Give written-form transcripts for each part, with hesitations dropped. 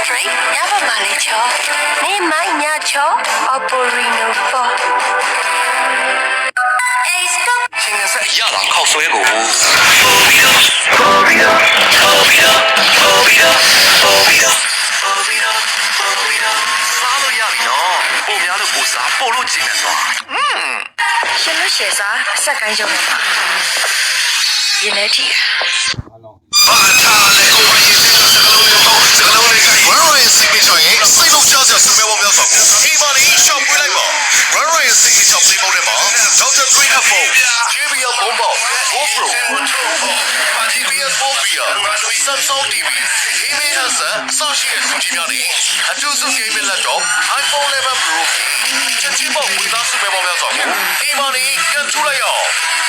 Right? Never manage her. Ne mai nya cho Oporino for. Hey, stop. 现在是亚朗靠水果。啥都压力喏，后面的故事啊，暴露几面多。先录些啥？啥感觉嘛？也来听。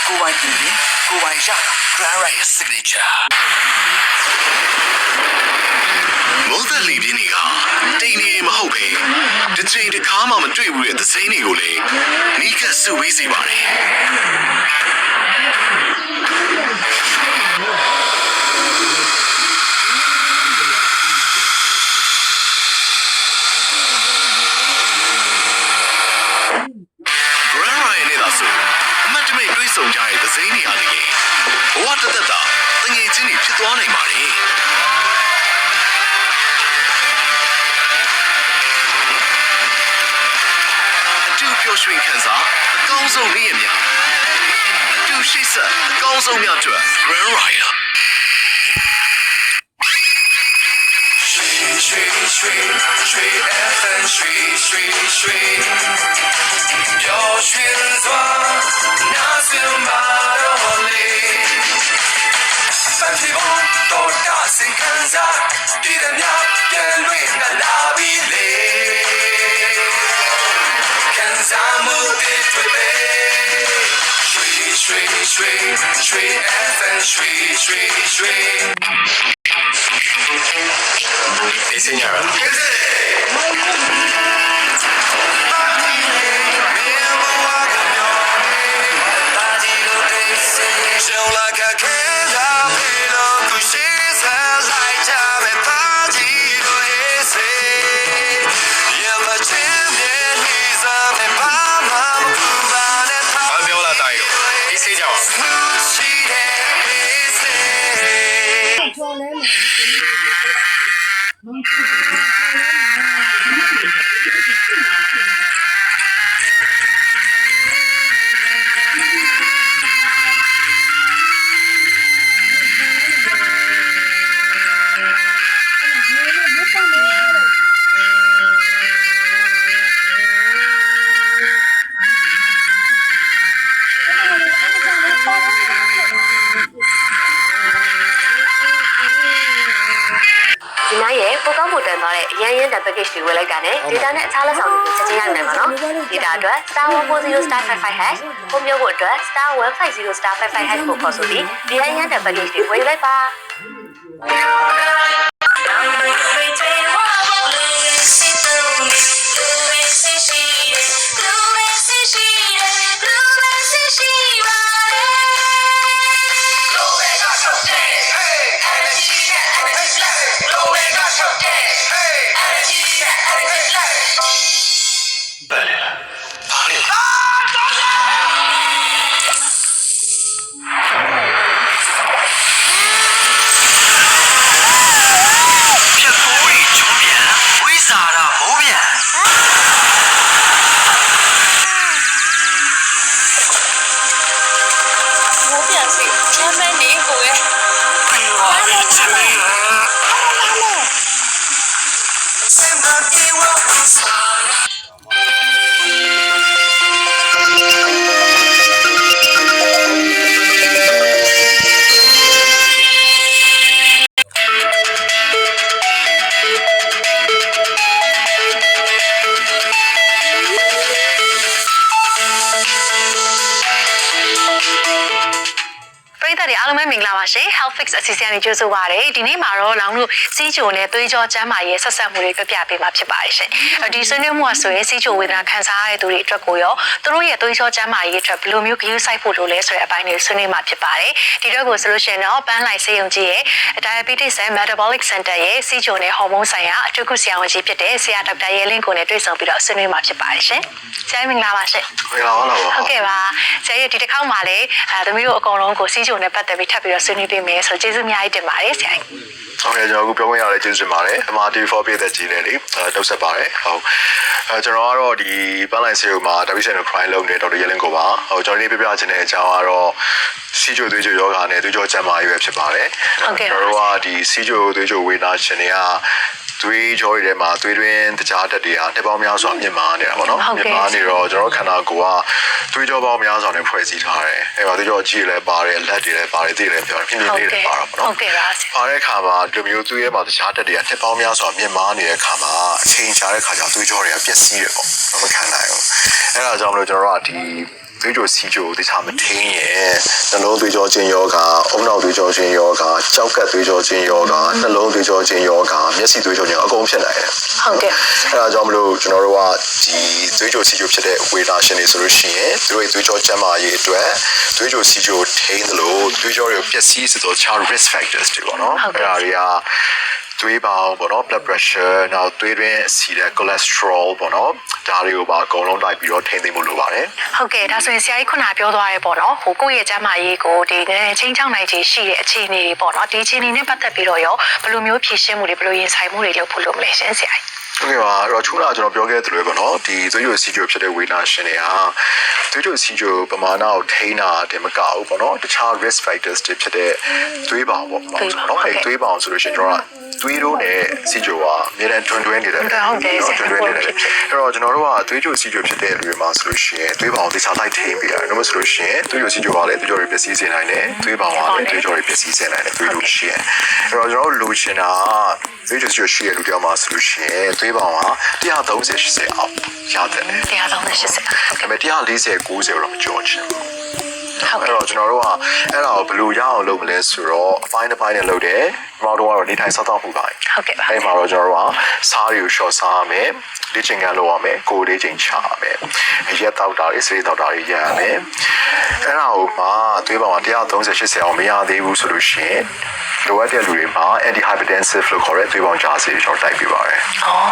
国外TV，国外下，Grand Ray Signature。我在里边那个，这里么后背，这真的卡嘛么最无聊的谁呢有嘞？你看是为谁吧嘞？送家的谁呢啊你？我这等眼睛里去多内嘛哩？就表选看啥？高手面面，就谁是高手面准人来了。水 FM 水，要选择那是马罗里，反对我多大声看着，你的鸟也累那拉比嘞，看咱们的对背，水 FM 水。Hey señora. Yan the package တွေဝယ်လိုက်တာနဲ့ data နဲ့အခြားလက်ဆောင်တွေကိုချက်ချင်းရနိုင်မှာနော် data အတွက် star 140 star 55 hash ပုံမျိုးဖို့အတွက် star 150 star 55 hash ကိုခေါ်ဆိုပြီးဒီတိုင်း yan the package တွေဝယ်လိုက်ပါ င်္ဂလာပါရှင် Health Fix အစီအစဉ်လေးကြိုဆိုပါရစေဒီနေ့မှာတော့လောင်တို့စီးချိုနဲ့သွေးကြောကျန်းမာရေးဆက်ဆက်မှုတွေပြပြပေးမှာဖြစ်ပါတယ်ရှင်ဒီဆွေးနွေးမှုကဆိုရင်စီးချိုဝေဒနာခံစားရတဲ့သူတွေအတွက်ကိုရောသူတို့ရဲ့သွေးကြောကျန်းမာရေးအတွက်ဘယ်လိုမျိုးဂရုစိုက်ဖို့လိုလဲဆိုတဲ့အပိုင်းတွေဆွေးနွေးမှာဖြစ်ပါတယ်ဒီတော့ကိုဆိုလို့ရှိရင်တော့ပန်းလိုက်ဆေးရုံကြီးရဲ့ Diabetes and Metabolic Center ရဲ့စီးချိုနဲ့ဟော်မုန်းဆိုင်ရာအထူးကုဆရာဝန်ကြီးဖြစ်တဲ့ဆရာဒေါက်တာရဲလင်းကိုနဲ့တွေ့ဆုံပြီးတော့ဆွေးနွေးမှာဖြစ်ပါတယ်ရှင်ဆရာမင်္ဂလာပါရှင်မင်္ဂလာပါဟုတ်ကဲ့ပါဆရာရဲ့ဒီတစ်ခေါက်မှာလည်းသမီးတို့အကုန်လုံးကိုစီးချိုနဲ့ပတ်သက်ပြီးထပ်ပြီးတော့ဆွေးနွေးပေးမယ်ဆိုကျေးဇူးအများကြီးတင်ပါတယ်ဆရာကြီးဟုတ်ကဲ့ကျွန်တော်အခုပြောခွင့်ရတဲ့ကျေးဇူးတင်ပါတယ်အမာTV4 ပြည်သက်ကြီးလည်းလေနှုတ်ဆက်ပါတယ်ဟုတ်ကျွန်တော်ကတော့ဒီပန်းလိုက်ဆေးရုံမှာ Diabetes and Crime လုပ်နေတဲ့ဒေါက်တာရဲလင်းကိုပါကျွန်တော်ဒီပြပြချင်တဲ့အကြောင်းကတော့စီးချိုသွေးချိုယောဂနဲ့သွေးကြောကျန်းမာရေးပဲဖြစ်ပါတယ်ဟုတ်ကဲ့ကျွန်တော်တို့ကဒီစီးချိုသွေးချိုဝေဒနာရှင်တွေကသွေးကြောတွေထဲမှာသွေးတွင်းတခြားတက်တွေကနှစ်ပေါင်းများစွာမြင့်မားနေတာပေါ့နော်မြင့်မားနေတော့ကျွန်တော်ခန္ဓာကိုယ်ကသွေးကြောပေါင်းများစွာနဲ့ဖွဲ့စည်းထားတယ်အဲ့မှာသွေးကြောကြီးလည်းပါတယ်လက်တွေလည်းပါတယ်သိလည်းပြောတယ်ပြင်းပြင်းလေးလည်းပါတော့ပေါ့နော်ဟုတ်ကဲ့ပါပါတဲ့အခါမှာဒီမျိုးသွေးထဲမှာတခြားတက်တွေကနှစ်ပေါင်းများစွာမြင့်မားနေတဲ့အခါမှာအချိန်ကြာတဲ့အခါကျသွေးကြောတွေကပျက်စီးတယ်ပေါ့မခံနိုင်ဘူးအဲ့ဒါကြောင့်မလို့ကျွန်တော်တို့ကဒီသွေးကြောစီးချိုတခြားမထင်းရဲ့နှလုံးသွေးကြောချင်းယောဂအုံနောက်သွေးကြောချင်းယောဂကြောက်ကပ်သွေးကြောချင်းယောဂနှလုံးသွေးကြောချင်းယောဂမျက်စိသွေးကြောချင်းအကုန်ဖြစ်နိုင်တယ်ဟုတ်ကဲ့အဲ့ဒါကြောင့်မလို့ကျွန်တော်တို့ကဒီသွေးကြောစီးချိုဖြစ်တဲ့ဝေဒနာရှင်တွေဆိုလို့ရှိရင်သူတို့ရဲ့သွေးကြောကျန်းမာရေးအတွက်သွေးကြောစီးချိုထိန်းသလိုသွေးကြောတွေကိုပျက်စီးစေသော child risk factors တွေပေါ့နော်အဲ့ဒါတွေကသွေးပေါင်းပေါ့နော် blood pressure နောက်သွေးတွင်းအဆီတဲ့ cholesterol ပေါ့နော်ဒါတွေကိုပါအကုန်လုံးလိုက်ပြီးတော့ထိန်းသိမ်းဖို့လိုပါတယ်ဟုတ်ကဲ့ဒါဆိုရင်ဆရာကြီးခုနပြောသွားရဲပေါ့နော်ဟိုကိုယ့်ရဲ့ကျန်းမာရေးကိုဒီချင်းချောင်းနိုင်ခြင်းရှိတဲ့အခြေအနေတွေပေါ့နော်ဒီအခြေအနေနဲ့ပတ်သက်ပြီးတော့ရောဘယ်လိုမျိုးဖြည့်ရှင်းမှုတွေဘယ်လိုရင်ဆိုင်မှုတွေလုပ်ဖို့လုပ်မလဲရှင်ဆရာကြီးဟုတ်ကဲ့ပါအဲ့တော့ခုနကကျွန်တော်ပြောခဲ့သလိုပဲပေါ့နော်ဒီသွေးကြိုစီးကြိုဖြစ်တဲ့ဝေဒနာရှင်တွေဟာသွေးကြိုစီးကြိုပမာဏကိုထိန်းတာတင်မကဘူးပေါ့နော်တခြား risk factors တွေဖြစ်တဲ့သွေးပေါင်ပေါ့နော်အဲ့သွေးပေါင်ဆိုလို့ရှိရင်ကျွန်တော်ကသွေးတို့နဲ့စီးကြိုကအများနဲ့တွင်နေတယ်ဟုတ်တယ်တွင်နေတယ်အဲ့တော့ကျွန်တော်တို့ကသွေးကြိုစီးကြိုဖြစ်တဲ့လူတွေမှာဆိုလို့ရှိရင်သွေးပေါင်ကိုတခြားလိုက်ထိန်းပေးရတယ်လို့ဆိုလို့ရှိရင်သွေးကြိုစီးကြိုကလည်းသွေးကြောတွေပျက်စီးစေနိုင်တယ်သွေးပေါင်ကလည်းသွေးကြောတွေပျက်စီးစေနိုင်တယ်သွေးတို့ရှိရင်အဲ့တော့ကျွန်တော်တို့လိုချင်တာသွေးကြိုစီးကြိုရှိရလူတယောက်မှာဆိုလို့ရှိရင်သွေးပေါင်က130-80အောက်ရတယ်130-80ဒါပေမဲ့140-90တော့မကျော်ချင်ဘူးအဲ့တော့ကျွန်တော်တို့ကအဲ့ဒါကိုဘယ်လိုရအောင်လုပ်မလဲဆိုတော့အပိုင်းတစ်ပိုင်းနဲ့လုပ်တယ်ကျွန်တော်တို့ကတော့နေထိုင်စောင့်ရှောက်မှုပါဟုတ်ကဲ့ပါအဲ့မှာတော့ကျွန်တော်တို့ကစားတွေကို short စားရမယ်လေ့ကျင့်ခန်းလုပ်ရမယ်ကိုယ်လေးချိန်ချရမယ်ရက်တောက်တာတွေဆေးတောက်တာတွေရရမယ်အဲ့ဒါကိုမှသွေးပေါင်က130-80အောင်မရသေးဘူးဆိုလို့ရှိရင်လိုအပ်တဲ့လူတွေမှာ antihypertensive လို့ခေါ်တဲ့သွေးပေါင်ကျဆေးကျွန်တော်တိုက်ပေးပါတယ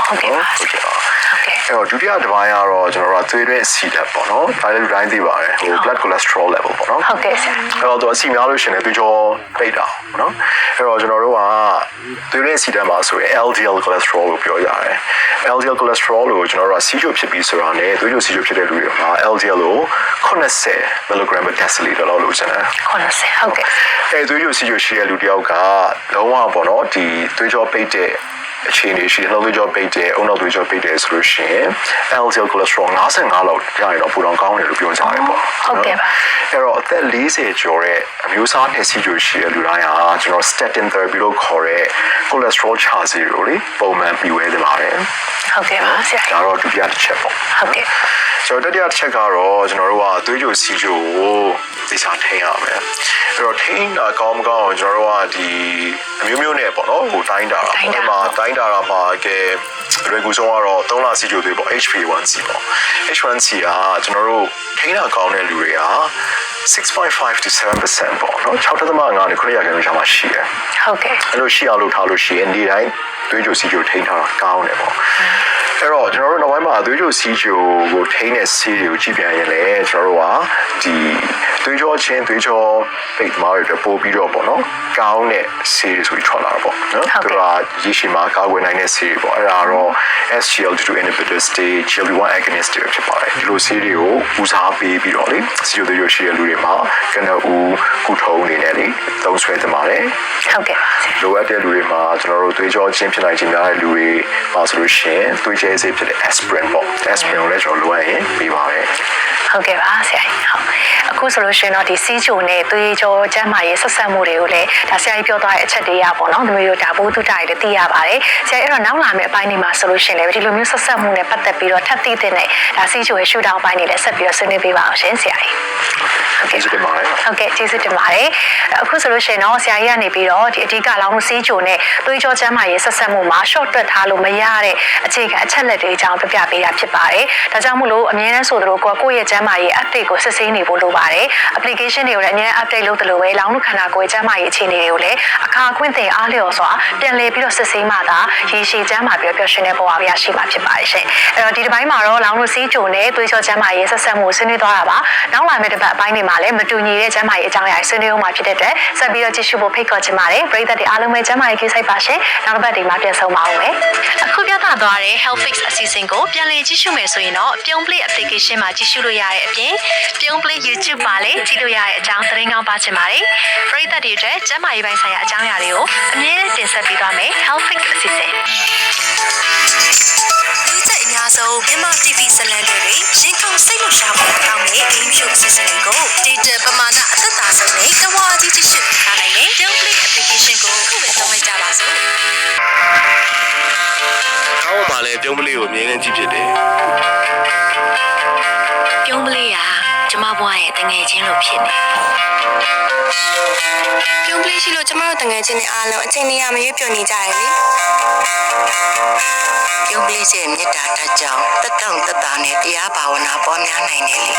်ဟုတ်ကဲ့ပါဟုတ်ကဲ့ပါအဲ့တော့ဒုတိယတစ်ပိုင်းကတော့ကျွန်တော်တို့သွေးတွင်းအဆီဓာတ်ပေါ့နော်ဒါလည်းလူတိုင်းသိပါတယ်ဟို blood cholesterol level ပေါ့နော်ဟုတ်ကဲ့ဆရာအဲ့တော့သူအဆီများလို့ရှိရင်သွေးကြောပိတ်တာပေါ့နော်အဲ့တော့ကျွန်တော်တို့ကသွေးတွင်းအဆီဓာတ်မှာဆိုရင် LDL cholesterol လို့ပြောရတယ် LDL cholesterol လို့ကျွန်တော်တို့ကစီးချိုဖြစ်ပြီးဆိုတာနဲ့သွေးကြိုစီးချိုဖြစ်တဲ့လူတွေမှာ LDL ကို80 mg/dL လောက်လို့ကျန်တယ်80ဟုတ်ကဲ့အဲ့သွေးကြိုစီးချိုရှိတဲ့လူတယောက်ကလုံးဝပေါ့နော်ဒီသွေးကြောပိတ်တဲ့အခြေအနေရှိတယ်နှလုံးသွေးကြောပိတ်တယ်အုံနောက်သွေးကြောပိတ်တယ်ဆိုလို့ရှိရင် LDL cholesterol 55လောက်ရရင်တော့ပူတော်ကောင်းတယ်လို့ပြောကြတယ်ပေါ့ဟုတ်ကဲ့ပါအဲ့တော့အသက်40ကျော်တဲ့အမျိုးအစားနဲ့စီးချိုရှိတဲ့လူတိုင်းဟာကျွန်တော် statin therapy လို့ခေါ်တဲ့ cholesterol ချစေလို့လေပုံမှန်ပြီးဝဲသမားတယ်ဟုတ်ကဲ့ပါဆရာဒါတော့ဒုတိယတစ်ချက်ပေါ့ဟုတ်ကဲ့ကျွန်တော်တတိယတစ်ချက်ကတော့ကျွန်တော်တို့ကသွေးကြိုစီးချိုကိုသိချာထိန်းရမယ်အဲ့တော့ထိန်းတာကောင်းမကောင်းအောင်ကျွန်တော်တို့ကဒီအမျိုးမျိုးနဲ့ပေါ့နော်ဟိုတိုင်းတာတာမှာတိုင်းတာမှာကဲရေကူဆုံးကတော့3လစီးချိုသွေးပေါ့ HbA1c ပေါ့ H1c ကကျွန်တော်တို့ထိန်းတာကောင်းတဲ့လူတွေက6.5 to 7% ပေါ့နော်6.5နဲ့9%ကျော်ရှာမှရှိတယ်ဟုတ်ကဲ့အဲ့လိုရှိအောင်လုပ်ထားလို့ရှိရင်ဒီတိုင်းသွေးကြိုစီးချိုထိန်းထားတာကောင်းတယ်ပေါ့အဲ့တော့ကျွန်တော်တို့နောက်ပိုင်းမှာသွေးကြိုစီးချိုကိုထိန်းတဲ့ဆေးတွေကိုကြည့်ပြန်ရင်လည်းကျွန်တော်တို့ကဒီသွေးကြောချင်းသွေးကြောပိတ်မားတွေပို့ပြီးတော့ပေါ့နော်ကောင်းတဲ့ဆေးတွေဆိုပြီးထွက်လာတာပေါ့နော်သူကရရှိမှာကာကွယ်နိုင်တဲ့ဆေးတွေပေါ့အဲ့ဒါတော့ SGLT2 inhibitors တွေ GLP-1 agonists တွေဖြစ်ပါတယ်ဒီလိုဆေးတွေကိုဦးစားပေးပြီးတော့လေစီချိုသွေးကြိုရှိတဲ့လူတွေမှာကနဦးကုထုံးအနေနဲ့လေသုံးဆွဲသမားတယ်ဟုတ်ကဲ့လိုအပ်တဲ့လူတွေမှာကျွန်တော်တို့သွေးကြောချင်းဖြစ်နိုင်ခြင်းများတဲ့လူတွေမှာဆိုလို့ရှိရင်သွေးကျဲဆေးဖြစ်တဲ့ aspirin ပေါ့ aspirin ကိုလည်းကျွန်တော်လိုအပ်ရင်ပေးပါတယ်ဟုတ်ကဲ့ပါဆရာကြီးဟုတ်အခုဆိုလို့ရှိရင်တော့ဒီစီးချိုနဲ့သွေးကြောကျန်းမာရေးဆက်ဆက်မှုတွေကိုလည်းဒါဆရာကြီးပြောသွားတဲ့အချက်တွေရပေါ့နော်ဒီလိုဒါဘိုးတုတ္တတွေသိရပါတယ်ဆရာအဲ့တော့နောက်လာမယ့်အပိုင်းတွေမှာဆိုလို့ရှိရင်လည်းဒီလိုမျိုးဆက်ဆက်မှုနဲ့ပတ်သက်ပြီးတော့ထပ်သိတဲ့ဒါစီးချိုရဲ့ရှုထောင့်ပိုင်းတွေလည်းဆက်ပြီးတော့ဆွေးနွေးပေးပါအောင်ရှင်ဆရာကြီး ကျေးဇူးတင်ပါတယ် ဟုတ်ကဲ့ကျေးဇူးတင်ပါတယ်အခုဆိုလို့ရှိရင်တော့ဆရာကြီးကနေပြီးတော့ဒီအဓိကလောင်းလို့ဆေးချိုနဲ့သွေးကြောကျန်းမာရေးဆက်ဆက်မှုမှာ short တွက်ထားလို့မရတဲ့အခြေခံအချက်လက်တွေအကြောင်းပြပြပေးတာဖြစ်ပါတယ်ဒါကြောင့်မို့လို့အမြဲတမ်းဆိုသလိုကိုယ့်ရဲ့ကျန်းမာရေး update ကိုစစ်ဆေးနေဖို့လိုပါတယ် application တွေကိုလည်းအမြဲ update လုပ်သလိုပဲလောင်းလို့ခန္ဓာကိုယ်ကျန်းမာရေးအခြေအနေတွေကိုလည်းအခါခွင့်သင်အားလျော်စွာပြန်လည်ပြီးတော့စစ်ဆေးမှသာရေရှည်ကျန်းမာပြီးတော့ပျော်ရွှင်တဲ့ဘဝရရှိမှာဖြစ်ပါတယ်ရှင်အဲ့တော့ဒီတစ်ပိုင်းမှာတော့လောင်းလို့ဆေးချိုနဲ့သွေးကြောကျန်းမာရေးဆက်ဆက်မှုဆွေးနွေးသွားတာပါနောက်လာမယ့်တစ်ပတ်အပိုင်းတွေမှာလည်းမတူညီတဲ့ကျန်းမာရေးအကြောင်းအရာဆွေးနွေးအောင်မှာဖြစ်တဲ့အတွက်ဆက်ပြီးတော့ကြည့်ရှုဖို့ဖိတ်ခေါ်ချင်ပါတယ်ပရိသတ်တွေအားလုံးပဲကျန်းမာရေးကိစ္စပါရှင်နောက်တစ်ပတ်ဒီမှာပြန်ဆုံပါအောင်မယ်အခုပြသသွားတဲ့ Health Fix အစီအစဉ်ကိုပြန်လည်ကြည့်ရှုမယ်ဆိုရင်တော့ပြုံး Play application မှာကြည့်ရှုလို့ရတဲ့အပြင်ပြုံး Play YouTube မှာလည်းကြည့်လို့ရတဲ့အကြောင်းသတင်းကောင်းပါချင်ပါတယ်ပရိသတ်တွေအတွက်ကျန်းမာရေးပိုင်းဆိုင်ရာအကြောင်းအရာတွေကိုအမြဲတမ်းတင်ဆက်ပေးသွားမယ် Health Fix အစီအစဉ်လူကြိုက်အများဆုံး MRTV ဇလံတွေရင်ကုန်စိတ်လှုပ်ရှားမှုကောင်းတဲ့ game show အစီအစဉ်ကို data ပမာဏအသက်သာဆုံးနဲ့ကဝါကြီးတစ်ရှိထားနိုင်တဲ့ Don't Play application ကိုခုပဲသုံးလိုက်ကြပါစို့။ကောင်းပါလေပြုံးပလေးကိုအမြဲတမ်းကြည့်ဖြစ်တယ်။ပြုံးပလေးကကျမဘွားရဲ့တငယ်ချင်းလို့ဖြစ်နေပြုံးပလေးရှိလို့ကျမတို့တငယ်ချင်းတွေအားလုံးအချိန်ကြီးမရွေးပြောနေကြရလေပြုံးပလေးရဲ့မေတ္တာတတ်ကြောင့်တက်တောင့်တက်တာနဲ့တရားဘာဝနာပေါ်များနိုင်တယ်လေ